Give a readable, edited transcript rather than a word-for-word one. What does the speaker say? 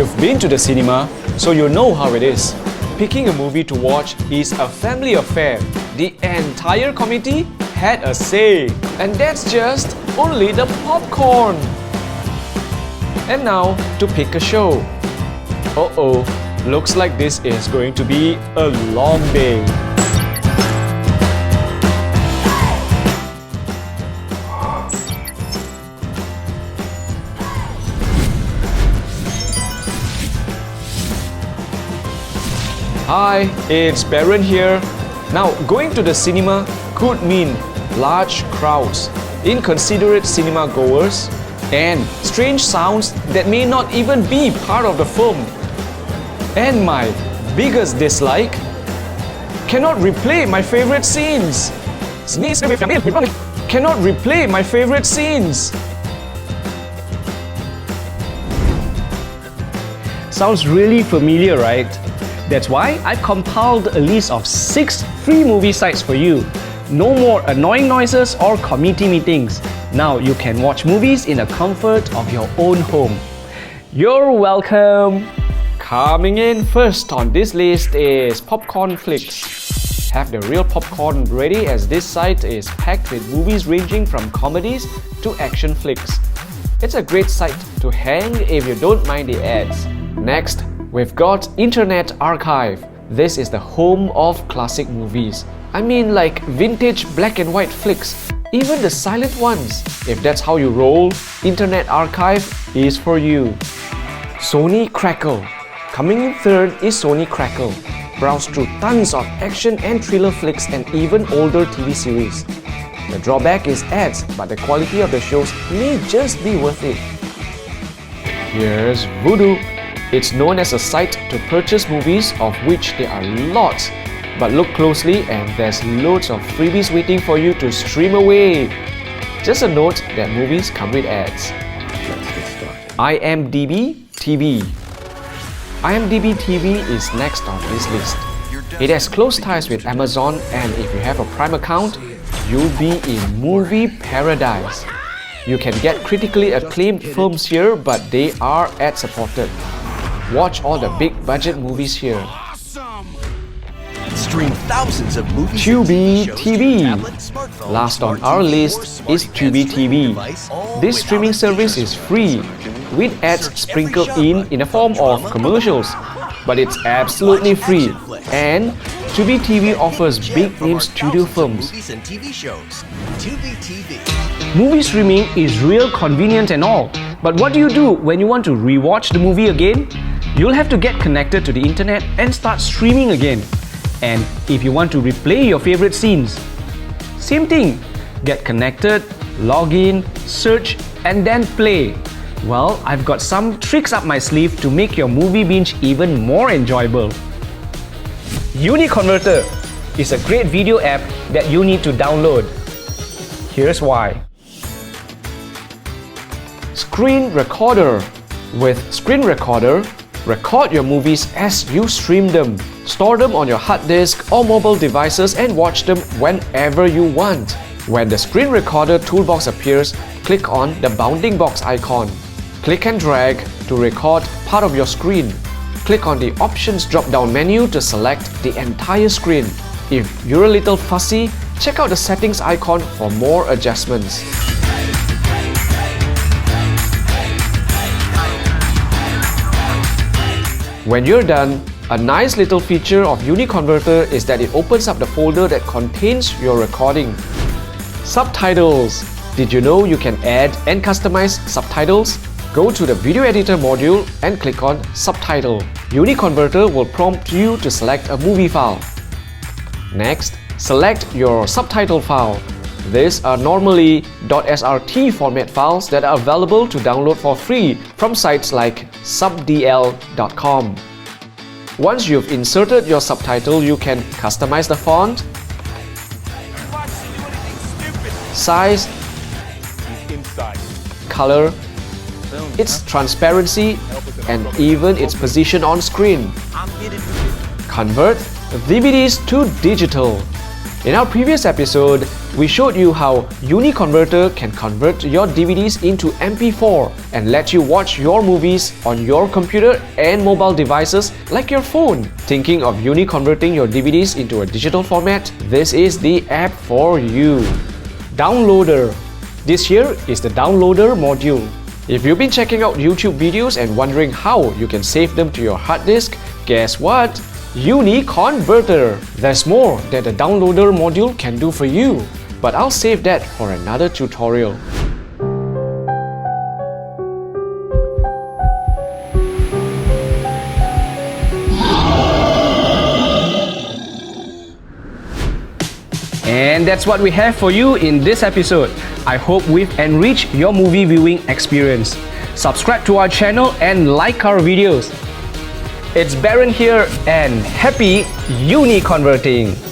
You've been to the cinema, so you know how it is. Picking a movie to watch is a family affair. The entire committee had a say. And that's just only the popcorn. And now to pick a show. Uh-oh, looks like this is going to be a long day. Hi, it's Baron here. Now, going to the cinema could mean large crowds, inconsiderate cinema goers, and strange sounds that may not even be part of the film. And my biggest dislike, cannot replay my favorite scenes. Cannot replay my favorite scenes. Sounds really familiar, right? That's why I've compiled a list of 6 free movie sites for you. No more annoying noises or committee meetings. Now you can watch movies in the comfort of your own home. You're welcome! Coming in first on this list is Popcorn Flicks. Have the real popcorn ready as this site is packed with movies ranging from comedies to action flicks. It's a great site to hang if you don't mind the ads. Next, we've got Internet Archive. This is the home of classic movies. I mean like vintage black and white flicks, even the silent ones. If that's how you roll, Internet Archive is for you. Sony Crackle. Coming in third is Sony Crackle. Browse through tons of action and thriller flicks and even older TV series. The drawback is ads, but the quality of the shows may just be worth it. Here's Vudu. It's known as a site to purchase movies, of which there are lots. But look closely and there's loads of freebies waiting for you to stream away. Just a note that movies come with ads. Let's get started. IMDb TV. IMDb TV is next on this list. It has close ties with Amazon, and if you have a Prime account, you'll be in movie paradise. You can get critically acclaimed films here, but they are ad supported. Watch all the big budget movies here. Stream thousands of movies. Tubi TV. Last on our list is Tubi TV. This streaming service is free, with ads sprinkled in the form of commercials. But it's absolutely free, and Tubi TV offers big name studio films. Movie streaming is real convenient and all, but what do you do when you want to rewatch the movie again? You'll have to get connected to the internet and start streaming again. And if you want to replay your favorite scenes, same thing. Get connected, log in, search, and then play. Well, I've got some tricks up my sleeve to make your movie binge even more enjoyable. UniConverter is a great video app that you need to download. Here's why. Screen Recorder. With Screen Recorder, record your movies as you stream them. Store them on your hard disk or mobile devices and watch them whenever you want. When the Screen Recorder toolbox appears, click on the bounding box icon. Click and drag to record part of your screen. Click on the Options drop-down menu to select the entire screen. If you're a little fussy, check out the Settings icon for more adjustments. When you're done, a nice little feature of UniConverter is that it opens up the folder that contains your recording. Subtitles. Did you know you can add and customize subtitles? Go to the video editor module and click on Subtitle. UniConverter will prompt you to select a movie file. Next, select your subtitle file. These are normally .srt format files that are available to download for free from sites like subdl.com. Once you've inserted your subtitle, you can customize the font, size, color, its transparency, and even its position on screen. Convert DVDs to digital. In our previous episode, we showed you how UniConverter can convert your DVDs into MP4 and let you watch your movies on your computer and mobile devices like your phone. Thinking of UniConverting your DVDs into a digital format? This is the app for you. Downloader. This here is the Downloader module. If you've been checking out YouTube videos and wondering how you can save them to your hard disk, guess what? UniConverter. There's more that the Downloader module can do for you, but I'll save that for another tutorial. And that's what we have for you in this episode. I hope we've enriched your movie viewing experience. Subscribe to our channel and like our videos. It's Baron here and happy UniConverting!